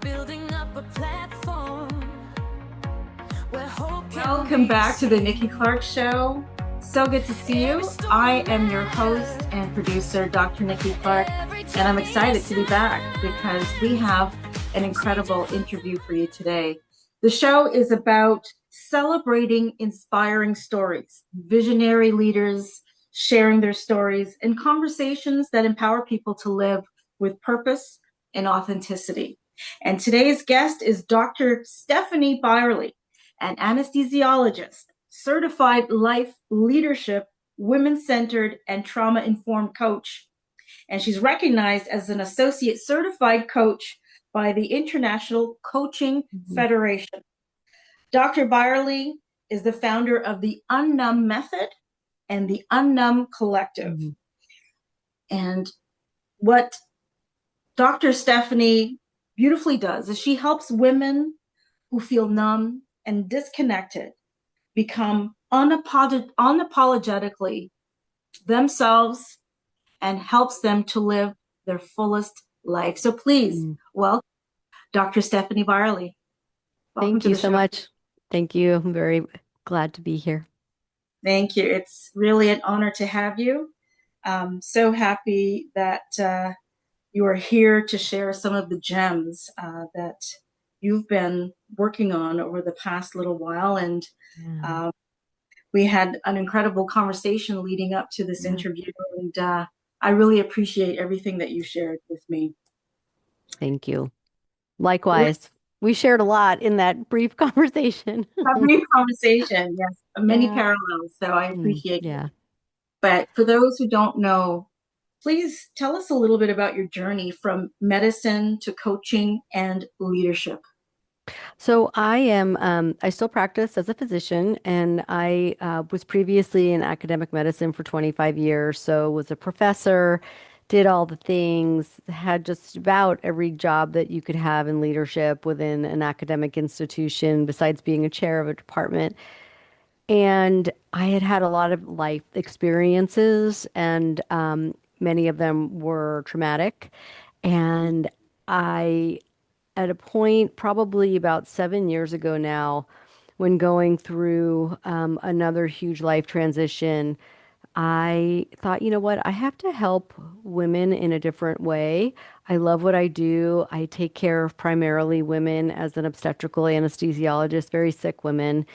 building up a platform where hope can Welcome back to the Nikki Clarke Show. So good to see you. I am your host and producer, Dr. Nikki Clarke, and I'm excited to be back because we have an incredible interview for you today. The show is about celebrating inspiring stories, visionary leaders sharing their stories, and conversations that empower people to live with purpose and authenticity. And today's guest is Dr. Stephanie Byerly, an anesthesiologist, certified life leadership, women-centered, and trauma-informed coach. And she's recognized as an associate certified coach by the International Coaching Federation. Dr. Byerly is the founder of the Unnumb Method and the Unnumb Collective. And what Dr. Stephanie beautifully does is she helps women who feel numb and disconnected become unapologetically themselves and helps them to live their fullest life. So please welcome Dr. Stephanie Byerly. Thank you so much. Thank you. I'm very glad to be here. Thank you. It's really an honor to have you. I'm so happy that you are here to share some of the gems that you've been working on over the past little while. And we had an incredible conversation leading up to this interview. And I really appreciate everything that you shared with me. Thank you. Likewise. We shared a lot in that brief conversation. A brief conversation, yes. Many parallels, so I appreciate it. But for those who don't know, please tell us a little bit about your journey from medicine to coaching and leadership. So I still practice as a physician, and I was previously in academic medicine for 25 years. So was a professor, did all the things, had just about every job that you could have in leadership within an academic institution, besides being a chair of a department. And I had had a lot of life experiences, and many of them were traumatic. And I, at a point probably about 7 years ago now, when going through another huge life transition, I thought, you know what? I have to help women in a different way. I love what I do. I take care of primarily women as an obstetrical anesthesiologist, very sick women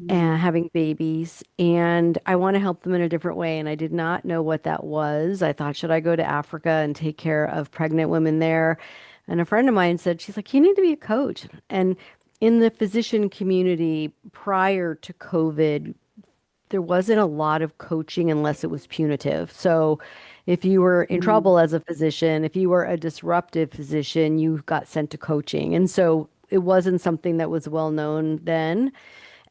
and having babies, and I want to help them in a different way. And I did not know what that was. I thought, should I go to Africa and take care of pregnant women there? And a friend of mine said, she's like, you need to be a coach. And in the physician community prior to COVID, there wasn't a lot of coaching unless it was punitive. So if you were in trouble as a physician, if you were a disruptive physician, you got sent to coaching. And so it wasn't something that was well known then.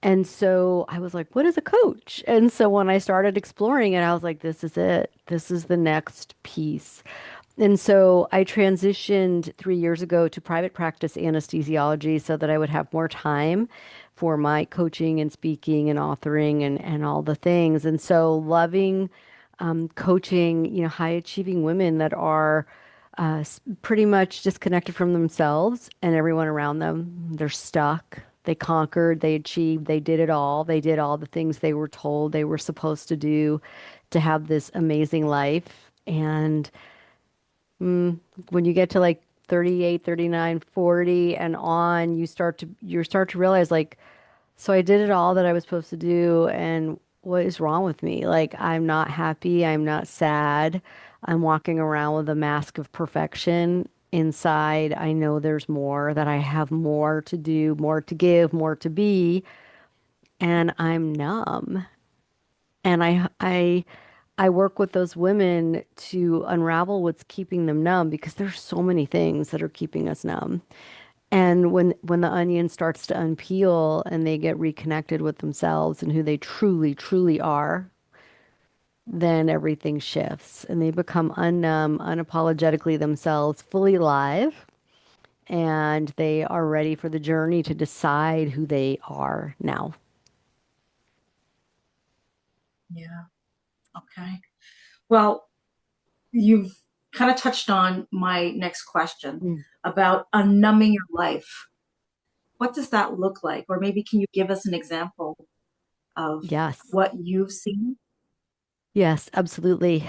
And so I was like, what is a coach? And so when I started exploring it, I was like, this is it. This is the next piece. And so I transitioned 3 years ago to private practice anesthesiology so that I would have more time for my coaching and speaking and authoring and all the things. And so loving coaching, high achieving women that are pretty much disconnected from themselves and everyone around them. They're stuck. They conquered, they achieved, they did it all. They did all the things they were told they were supposed to do to have this amazing life. And when you get to like 38, 39, 40 and on, you start to realize like, so I did it all that I was supposed to do, and what is wrong with me? Like, I'm not happy, I'm not sad. I'm walking around with a mask of perfection. Inside, I know there's more, that I have more to do, more to give, more to be, and I'm numb. And I work with those women to unravel what's keeping them numb because there's so many things that are keeping us numb. And when the onion starts to unpeel and they get reconnected with themselves and who they truly, truly are, then everything shifts and they become unnumb, unapologetically themselves, fully alive, and they are ready for the journey to decide who they are now. Yeah. Okay. Well, you've kind of touched on my next question Mm. about unnumbing your life. What does that look like? Or maybe can you give us an example of Yes. what you've seen? Yes, absolutely.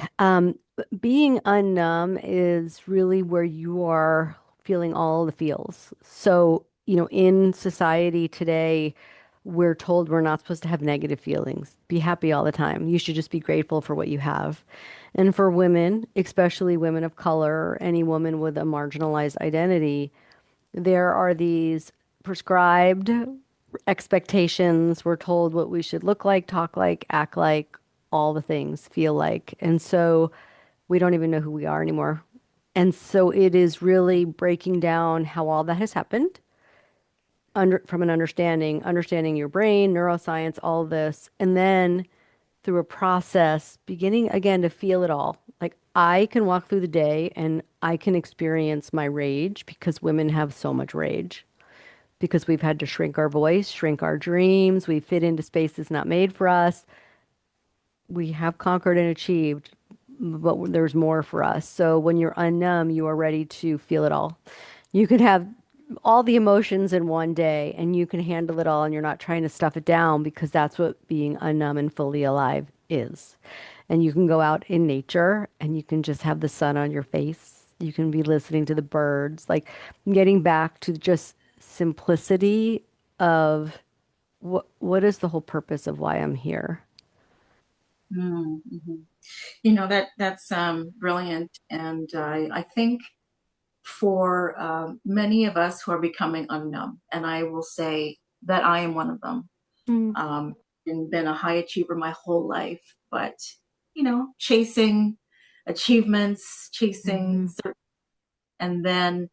Being unnumb is really where you are feeling all the feels. So, in society today, we're told we're not supposed to have negative feelings. Be happy all the time. You should just be grateful for what you have. And for women, especially women of color, any woman with a marginalized identity, there are these prescribed expectations. We're told what we should look like, talk like, act like, all the things, feel like. And so we don't even know who we are anymore. And so it is really breaking down how all that has happened from an understanding your brain, neuroscience, all this, and then through a process, beginning again to feel it all. Like I can walk through the day and I can experience my rage because women have so much rage because we've had to shrink our voice, shrink our dreams. We fit into spaces not made for us. We have conquered and achieved, but there's more for us. So when you're unnumb, you are ready to feel it all. You can have all the emotions in one day and you can handle it all and you're not trying to stuff it down because that's what being unnumb and fully alive is. And you can go out in nature and you can just have the sun on your face. You can be listening to the birds, like getting back to just simplicity of what is the whole purpose of why I'm here? Mm-hmm. That's brilliant, and I think for many of us who are becoming unnumb, and I will say that I am one of them. Um, and been a high achiever my whole life, but chasing achievements, chasing Mm-hmm. certain, and then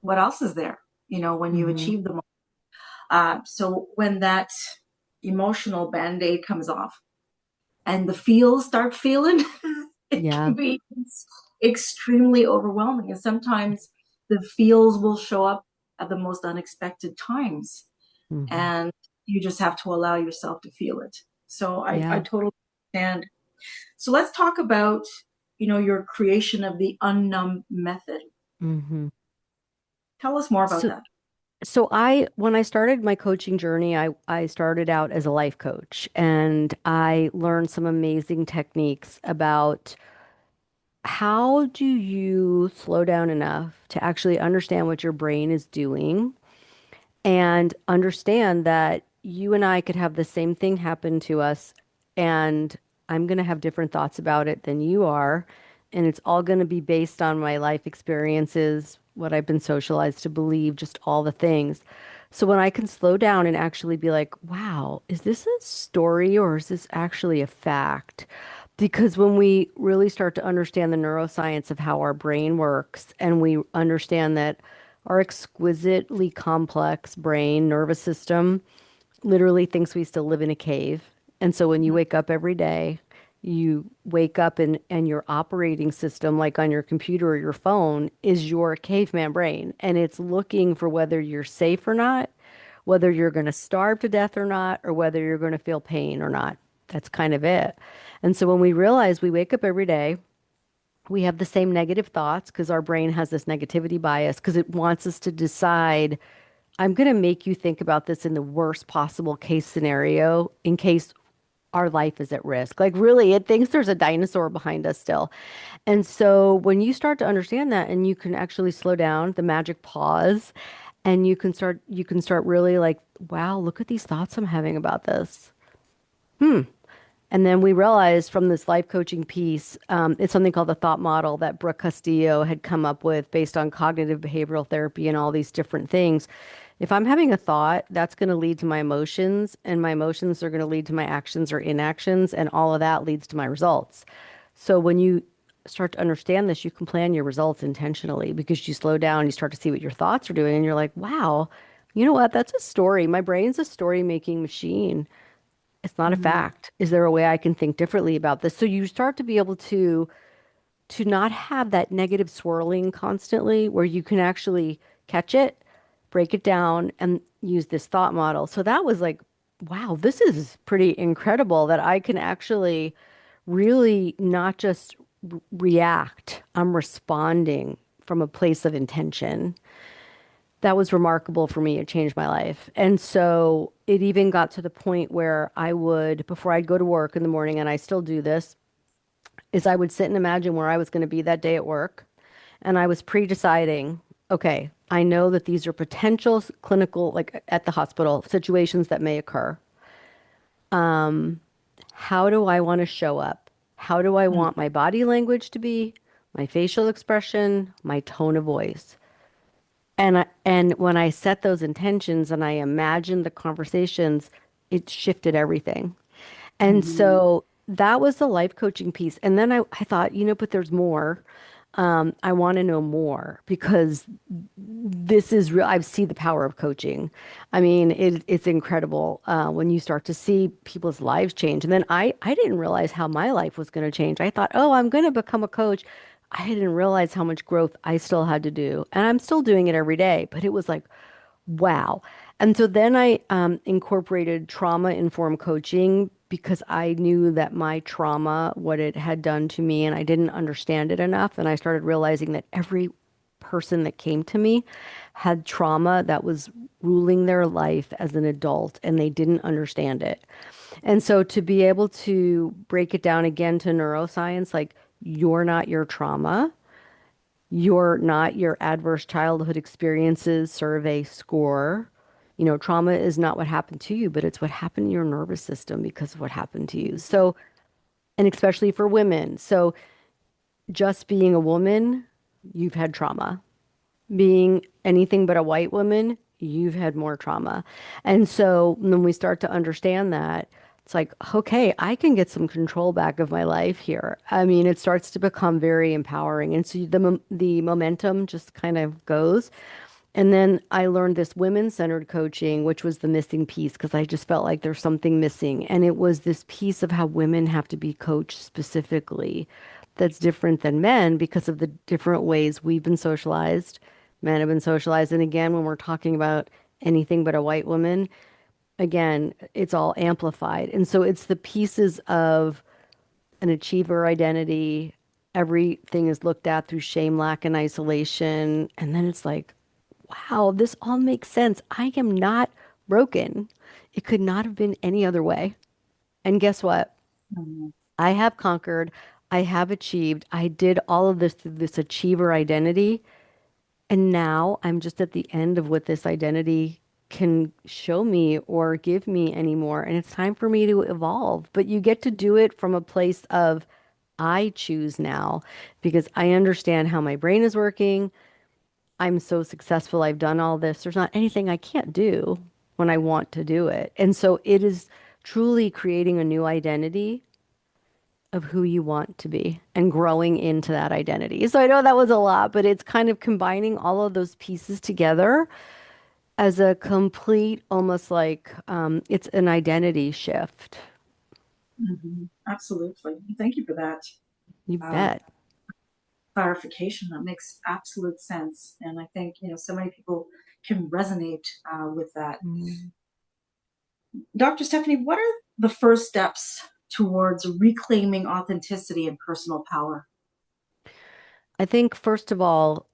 what else is there? When you Mm-hmm. achieve them. So when that emotional band-aid comes off and the feels start feeling, it Yeah. can be extremely overwhelming. And sometimes the feels will show up at the most unexpected times. Mm-hmm. And you just have to allow yourself to feel it. So I Yeah. totally understand. So let's talk about, your creation of the unnumb method. Mm-hmm. Tell us more about So that. when I started my coaching journey, I started out as a life coach and I learned some amazing techniques about how do you slow down enough to actually understand what your brain is doing and understand that you and I could have the same thing happen to us, and I'm going to have different thoughts about it than you are. And it's all going to be based on my life experiences, what I've been socialized to believe, just all the things. So when I can slow down and actually be like, wow, is this a story or is this actually a fact? Because when we really start to understand the neuroscience of how our brain works and we understand that our exquisitely complex brain nervous system literally thinks we still live in a cave. And so when you wake up every day, you wake up and your operating system, like on your computer or your phone, is your caveman brain. And it's looking for whether you're safe or not, whether you're going to starve to death or not, or whether you're going to feel pain or not. That's kind of it. And so when we realize we wake up every day, we have the same negative thoughts because our brain has this negativity bias because it wants us to decide, I'm going to make you think about this in the worst possible case scenario in case our life is at risk. Like, really, it thinks there's a dinosaur behind us still. And so, when you start to understand that and you can actually slow down the magic pause and you can start really like, wow, look at these thoughts I'm having about this. And then we realized from this life coaching piece, it's something called the thought model that Brooke Castillo had come up with based on cognitive behavioral therapy and all these different things. If I'm having a thought, that's going to lead to my emotions, and my emotions are going to lead to my actions or inactions, and all of that leads to my results. So when you start to understand this, you can plan your results intentionally because you slow down, you start to see what your thoughts are doing, and you're like, wow, you know what? That's a story. My brain's a story making machine. It's not a Mm-hmm. fact. Is there a way I can think differently about this? So you start to be able to not have that negative swirling constantly where you can actually catch it, break it down and use this thought model. So that was like, wow, this is pretty incredible that I can actually really not just react. I'm responding from a place of intention. That was remarkable for me. It changed my life. And so it even got to the point where I would, before I'd go to work in the morning, and I still do this, is I would sit and imagine where I was going to be that day at work. And I was pre-deciding, okay, I know that these are potential clinical, like at the hospital, situations that may occur. How do I want to show up? How do I want my body language to be, my facial expression, my tone of voice? And when I set those intentions and I imagined the conversations, it shifted everything. And Mhm. so that was the life coaching piece. And then I thought, but there's more. I want to know more because this is real. I see the power of coaching. I mean, it's incredible when you start to see people's lives change. And then I didn't realize how my life was going to change. I thought, oh, I'm going to become a coach. I didn't realize how much growth I still had to do. And I'm still doing it every day. But it was like, wow. And so then I incorporated trauma informed coaching because I knew that my trauma, what it had done to me, and I didn't understand it enough. And I started realizing that every person that came to me had trauma that was ruling their life as an adult and they didn't understand it. And so to be able to break it down again to neuroscience, like you're not your trauma, you're not your adverse childhood experiences survey score. Trauma is not what happened to you, but it's what happened to your nervous system because of what happened to you. So, and especially for women. So, just being a woman, you've had trauma. Being anything but a white woman, you've had more trauma. And so, when we start to understand that, it's like, okay, I can get some control back of my life here. I mean, it starts to become very empowering. And so the momentum just kind of goes. And then I learned this women-centered coaching, which was the missing piece because I just felt like there's something missing. And it was this piece of how women have to be coached specifically that's different than men because of the different ways we've been socialized. Men have been socialized. And again, when we're talking about anything but a white woman, again, it's all amplified. And so it's the pieces of an achiever identity. Everything is looked at through shame, lack, and isolation. And then it's like, wow, this all makes sense. I am not broken. It could not have been any other way. And guess what? Mhm. I have conquered. I have achieved. I did all of this through this achiever identity. And now I'm just at the end of what this identity can show me or give me anymore. And it's time for me to evolve. But you get to do it from a place of, I choose now because I understand how my brain is working. I'm so successful. I've done all this. There's not anything I can't do when I want to do it. And so it is truly creating a new identity of who you want to be and growing into that identity. So I know that was a lot, but it's kind of combining all of those pieces together as a complete, almost like it's an identity shift. Absolutely. Thank you for that You uh, bet. clarification. That makes absolute sense. And I think, so many people can resonate with that. Mm. Dr. Stephanie, what are the first steps towards reclaiming authenticity and personal power? I think, first of all,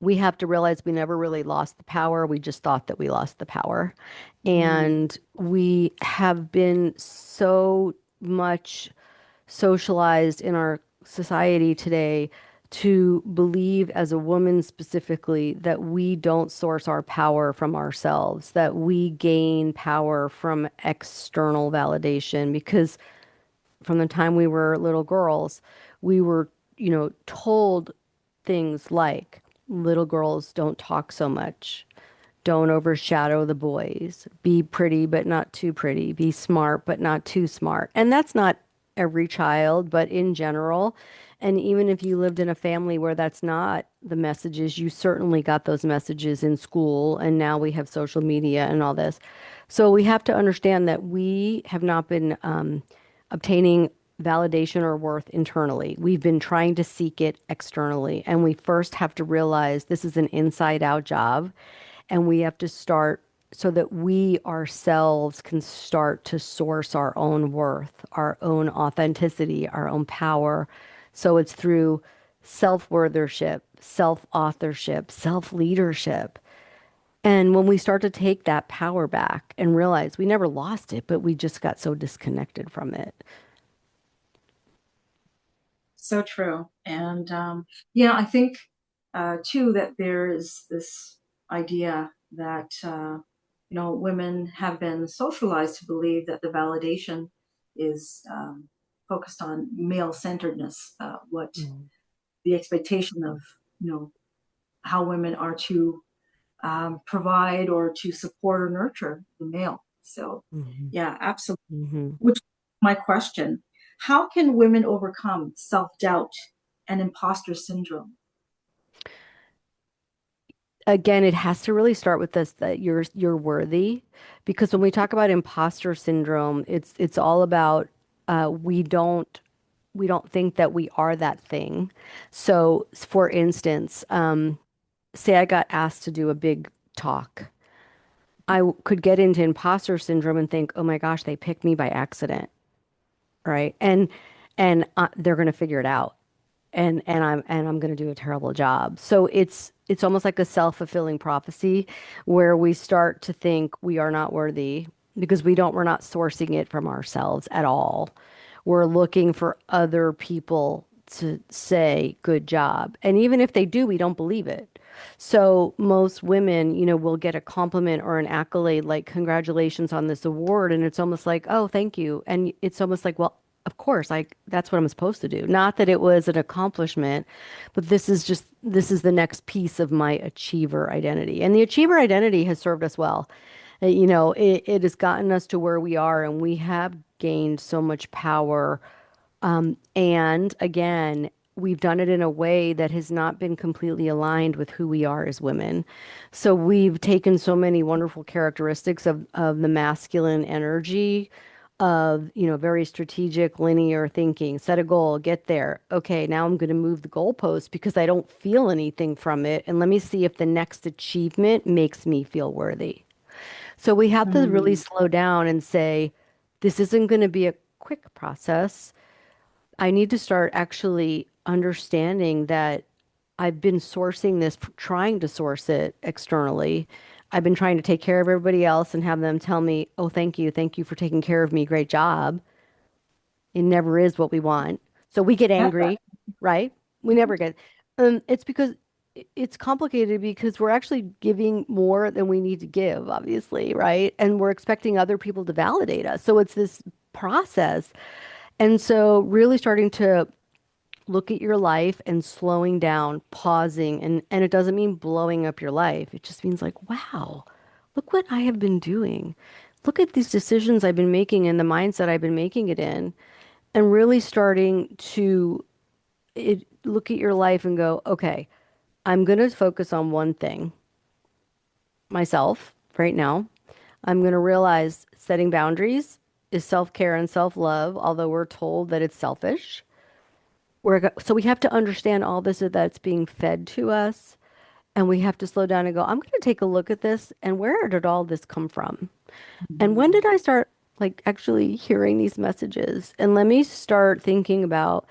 we have to realize we never really lost the power. We just thought that we lost the power. Mm, And we have been so much socialized in our society today to believe, as a woman specifically, that we don't source our power from ourselves, that we gain power from external validation. Because from the time we were little girls, we were, told things like little girls don't talk so much. Don't overshadow the boys. Be pretty, but not too pretty. Be smart, but not too smart. And that's not every child, but in general. And even if you lived in a family where that's not the messages, you certainly got those messages in school. And now we have social media and all this. So we have to understand that we have not been obtaining validation or worth internally. We've been trying to seek it externally. And we first have to realize this is an inside out job and we have to start so that we ourselves can start to source our own worth, our own authenticity, our own power. So it's through self-worthership, self-authorship, self-leadership. And when we start to take that power back and realize we never lost it, but we just got so disconnected from it. So true. And yeah, I think too that there is this idea that women have been socialized to believe that the validation is focused on male centeredness. What Mm, the expectation of how women are to provide or to support or nurture the male. So mhm, yeah, absolutely. mhm. Which is my question: how can women overcome self doubt and imposter syndrome? Again, it has to really start with this that you're worthy, because when we talk about imposter syndrome, it's all about we don't think that we are that thing. So, for instance, say I got asked to do a big talk. Could get into imposter syndrome and think, oh my gosh, they picked me by accident, right? And they're going to figure it out, and I'm going to do a terrible job. So it's almost like a self-fulfilling prophecy where we start to think we are not worthy because we're not sourcing it from ourselves at all. We're looking for other people to say good job. And even if they do, we don't believe it. So most women, will get a compliment or an accolade like congratulations on this award, and it's almost like, "Oh, thank you." And it's almost like, "Well, of course, like that's what I'm supposed to do." Not that it was an accomplishment, but this is the next piece of my achiever identity. And the achiever identity has served us well. It has gotten us to where we are, and we have gained so much power. And again, we've done it in a way that has not been completely aligned with who we are as women. So we've taken so many wonderful characteristics of the masculine energy of, very strategic, linear thinking, set a goal, get there. Okay, now I'm going to move the goalpost because I don't feel anything from it. And let me see if the next achievement makes me feel worthy. So we have to really Mm, slow down and say, this isn't going to be a quick process. I need to start actually understanding that I've been sourcing this, trying to source it externally. I've been trying to take care of everybody else and have them tell me, oh, thank you. Thank you for taking care of me. Great job. It never is what we want. So we get get that. angry, right? We never get. It's because it's complicated because we're actually giving more than we need to give, obviously, right? And we're expecting other people to validate us. So it's this process. And so really starting to look at your life and slowing down, pausing, and it doesn't mean blowing up your life. It just means like, wow, look what I have been doing. Look at these decisions I've been making and the mindset I've been making it in, and really starting to look at your life and go, okay, I'm going to focus on one thing, myself, right now. I'm going to realize setting boundaries is self-care and self-love, although we're told that it's selfish. So we have to understand all this that's being fed to us, and we have to slow down and go, I'm going to take a look at this and where did all this come from? And when Mhm. did I start like actually hearing these messages? And let me start thinking about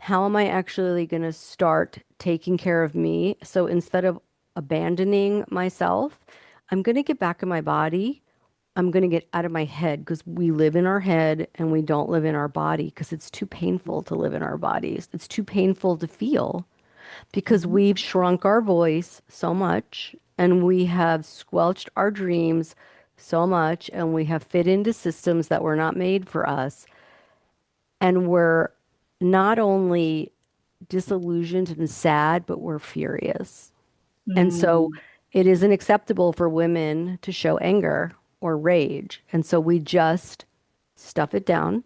how am I actually going to start taking care of me? So instead of abandoning myself, I'm going to get back in my body. I'm going to get out of my head because we live in our head and we don't live in our body because it's too painful to live in our bodies. It's too painful to feel because Mhm. we've shrunk our voice so much and we have squelched our dreams so much and we have fit into systems that were not made for us. And we're not only disillusioned and sad, but we're furious. And so Mm, it isn't acceptable for women to show anger or rage. And so we just stuff it down.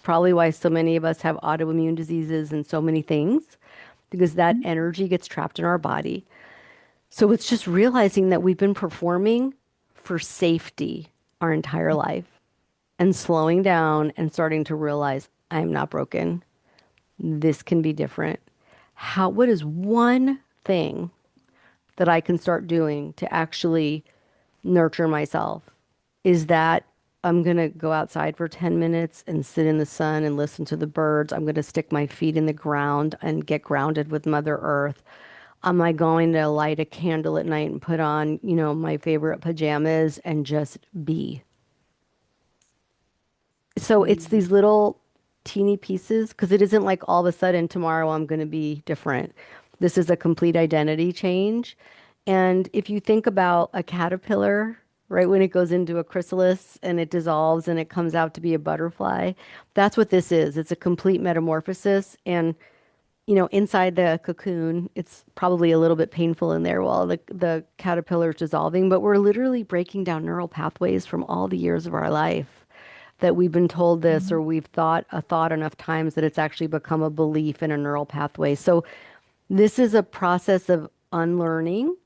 Probably why so many of us have autoimmune diseases and so many things, because that energy gets trapped in our body. So it's just realizing that we've been performing for safety our entire life and slowing down and starting to realize I'm not broken. This can be different. What is one thing that I can start doing to actually nurture myself is that I'm going to go outside for 10 minutes and sit in the sun and listen to the birds. I'm going to stick my feet in the ground and get grounded with Mother Earth. Am I going to light a candle at night and put on, my favorite pajamas and just be? So it's Mm. these little teeny pieces because it isn't like all of a sudden tomorrow I'm going to be different. This is a complete identity change. And if you think about a caterpillar, right, when it goes into a chrysalis and it dissolves and it comes out to be a butterfly, that's what this is. It's a complete metamorphosis. And, inside the cocoon, it's probably a little bit painful in there while the caterpillar is dissolving, but we're literally breaking down neural pathways from all the years of our life that we've been told this or we've thought a thought enough times that it's actually become a belief in a neural pathway. So this is a process of unlearning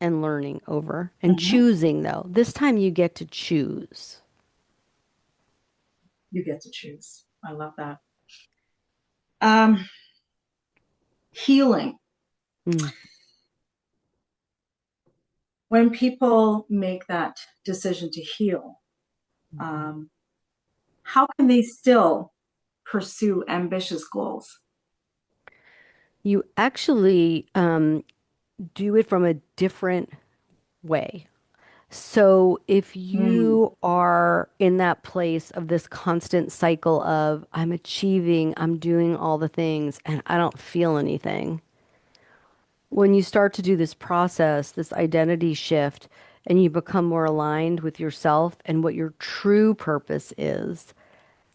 and learning over and Mhm. choosing though. This time you get to choose. You get to choose. I love that. Um, Healing. Mm. When people make that decision to heal, um, how can they still pursue ambitious goals? You actually do it from a different way. So if Mm. you are in that place of this constant cycle of I'm achieving, I'm doing all the things, and I don't feel anything, when you start to do this process, this identity shift, and you become more aligned with yourself and what your true purpose is,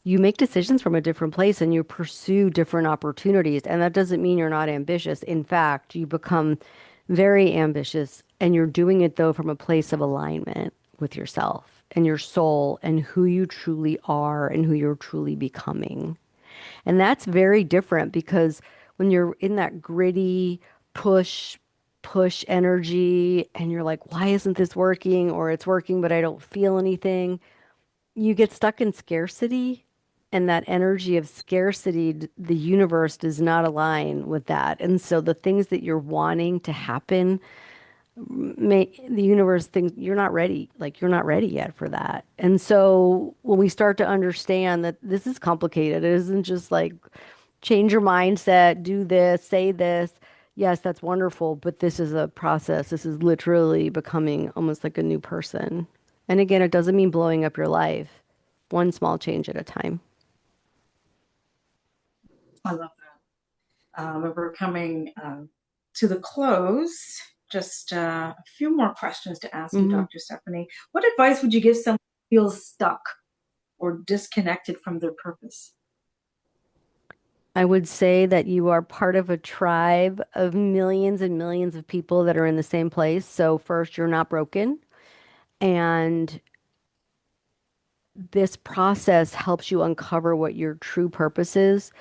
you make decisions from a different place and you pursue different opportunities. And that doesn't mean you're not ambitious. In fact, you become very ambitious and you're doing it though from a place of alignment with yourself and your soul and who you truly are and who you're truly becoming. And that's very different because when you're in that gritty push energy and you're like, why isn't this working? Or it's working, but I don't feel anything. You get stuck in scarcity. And that energy of scarcity, the universe does not align with that. And so the things that you're wanting to happen the universe thinks you're not ready. Like you're not ready yet for that. And so when we start to understand that this is complicated, it isn't just like change your mindset, do this, say this. Yes, that's wonderful, but this is a process. This is literally becoming almost like a new person. And again, it doesn't mean blowing up your life, one small change at a time. I love that. We're coming to the close. Just a few more questions to ask you, Mhm. Dr. Stephanie. What advice would you give someone who feels stuck or disconnected from their purpose? I would say that you are part of a tribe of millions and millions of people that are in the same place. So, first, you're not broken. And this process helps you uncover what your true purpose is.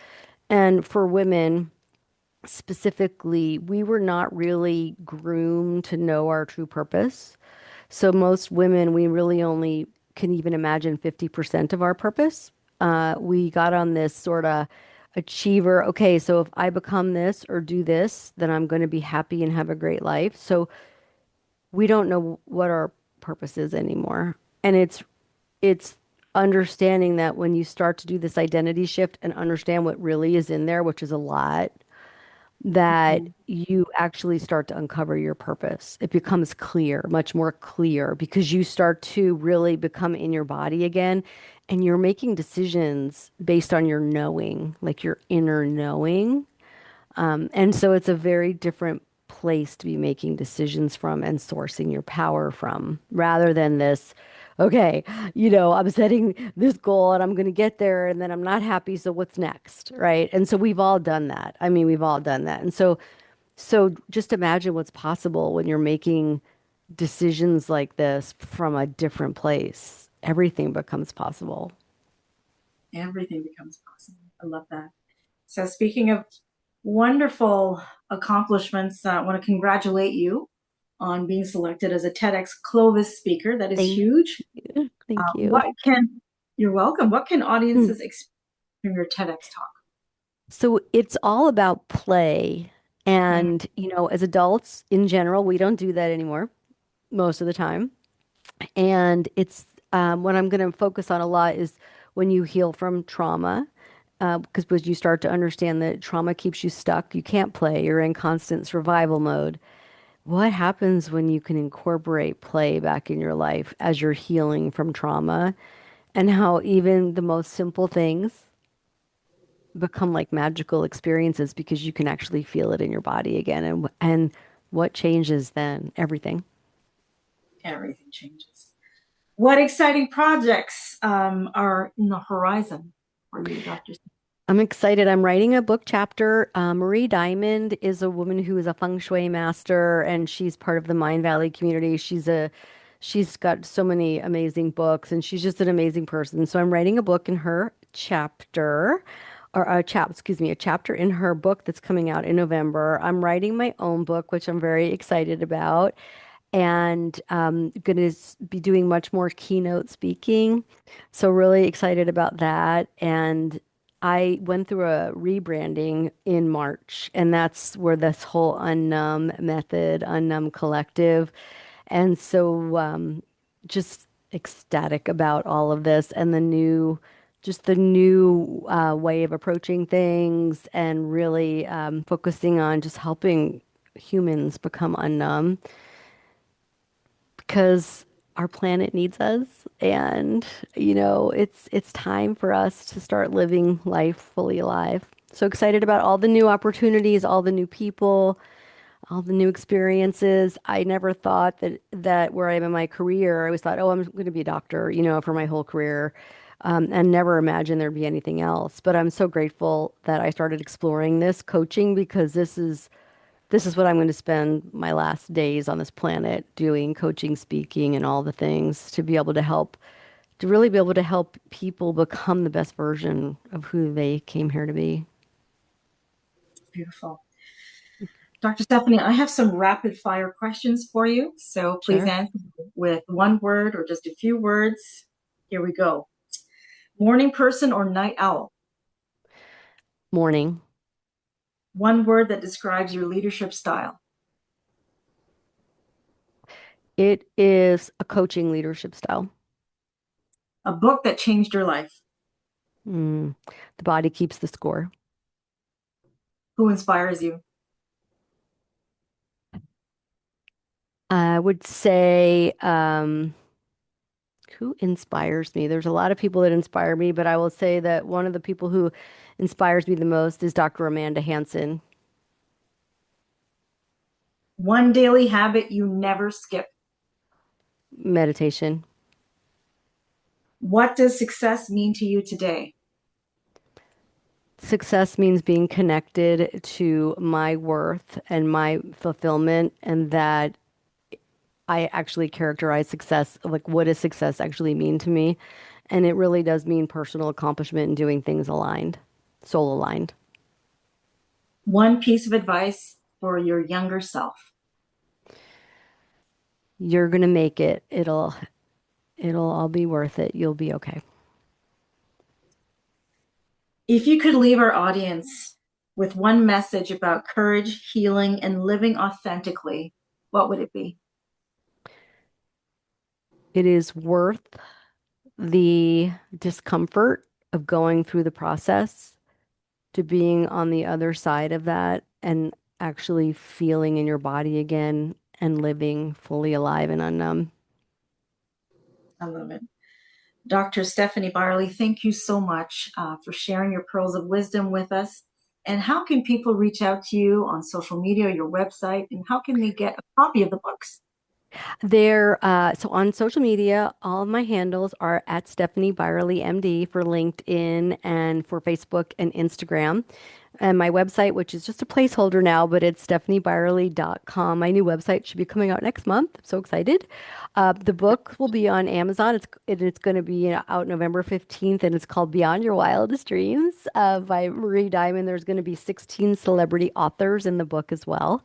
And for women specifically, we were not really groomed to know our true purpose. So most women, we really only can even imagine 50% of our purpose. We got on this sort of achiever. Okay, so if I become this or do this, then I'm going to be happy and have a great life. So we don't know what our purpose is anymore. And it's understanding that when you start to do this identity shift and understand what really is in there, which is a lot, that Mhm. you actually start to uncover your purpose. It becomes clear, much more clear, because you start to really become in your body again and you're making decisions based on your knowing, like your inner knowing. And so it's a very different place to be making decisions from and sourcing your power from rather than this, okay, I'm setting this goal and I'm going to get there and then I'm not happy. So what's next? Right. And so we've all done that. I mean, we've all done that. And so just imagine what's possible when you're making decisions like this from a different place. Everything becomes possible. Everything becomes possible. I love that. So, speaking of wonderful accomplishments, I want to congratulate you on being selected as a TEDx Clovis speaker. That is Thank huge. you. Thank What you. can You're welcome. What can Hmm. audiences expect from your TEDx talk? So it's all about play. Mm. And, as adults in general, we don't do that anymore. most of the time. And it's what I'm going to focus on a lot is when you heal from trauma, because when you start to understand that trauma keeps you stuck, you can't play, you're in constant survival mode. What happens when you can incorporate play back in your life as you're healing from trauma, and how even the most simple things become like magical experiences because you can actually feel it in your body again. And what changes then? Everything. Everything changes. What exciting projects are in the horizon for you, Dr. I'm excited. I'm writing a book chapter. Marie Diamond is a woman who is a feng shui master, and she's part of the Mind Valley community. She's got so many amazing books, and she's just an amazing person. So I'm writing a book in her chapter, or excuse me, a chapter in her book that's coming out in November. I'm writing my own book, which I'm very excited about, and going to be doing much more keynote speaking. So really excited about that. And I went through a rebranding in March, and that's where this whole Unnumb method, Unnumb Collective, and so just ecstatic about all of this and just the new way of approaching things, and really focusing on just helping humans become unnumb because our planet needs us, and it's time for us to start living life fully alive. So excited about all the new opportunities, all the new people, all the new experiences. I never thought that where I am in my career, I always thought, oh, I'm going to be a doctor, for my whole career, and never imagined there'd be anything else. But I'm so grateful that I started exploring this coaching, because this is what I'm going to spend my last days on this planet doing: coaching, speaking, and all the things to be able to help, to really be able to help people become the best version of who they came here to be. Beautiful. Dr. Stephanie, I have some rapid fire questions for you. So please Sure. answer with one word or just a few words. Here we go. Morning person or night owl? Morning. One word that describes your leadership style. It is a coaching leadership style. A book that changed your life. Mm. The body keeps the score. Who inspires you? I would say, who inspires me? There's a lot of people that inspire me, but I will say that one of the people who inspires me the most is Dr. Amanda Hansen. One daily habit you never skip. Meditation. What does success mean to you today? Success means being connected to my worth and my fulfillment, and that I actually characterize success, like what does success actually mean to me? And it really does mean personal accomplishment and doing things aligned, soul aligned. One piece of advice for your younger self. You're gonna make it. It'll all be worth it. You'll be okay. If you could leave our audience with one message about courage, healing, and living authentically, what would it be? It is worth the discomfort of going through the process to being on the other side of that and actually feeling in your body again and living fully alive and unnumb. I love it. Dr. Stephanie Byerly, thank you so much for sharing your pearls of wisdom with us. And how can people reach out to you on social media, your website, and how can they get a copy of the books? So on social media, all of my handles are at Stephanie Byerly MD for LinkedIn and for Facebook and Instagram. And my website, which is just a placeholder now, but it's stephaniebyerly.com. My new website should be coming out next month. I'm so excited. The book will be on Amazon. It's going to be out November 15th, and it's called Beyond Your Wildest Dreams by Marie Diamond. There's going to be 16 celebrity authors in the book as well.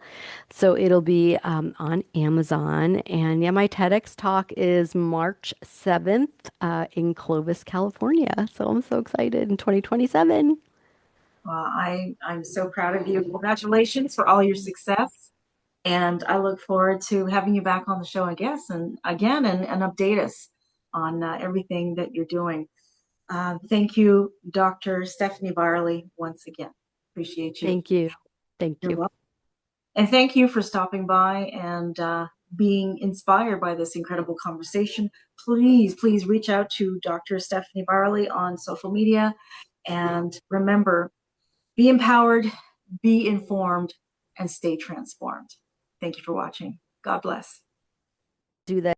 So it'll be on Amazon. And yeah, my TEDx talk is March 7th in Clovis, California. So I'm so excited in 2027. I'm so proud of you. Congratulations for all your success. And I look forward to having you back on the show, I guess, and again, and update us on everything that you're doing. Thank you, Dr. Stephanie Byerly, once again. Appreciate you. Thank you. Thank You're you. welcome. And thank you for stopping by and being inspired by this incredible conversation. Please reach out to Dr. Stephanie Byerly on social media. And remember, be empowered, be informed, and stay transformed. Thank you for watching. God bless. Do that.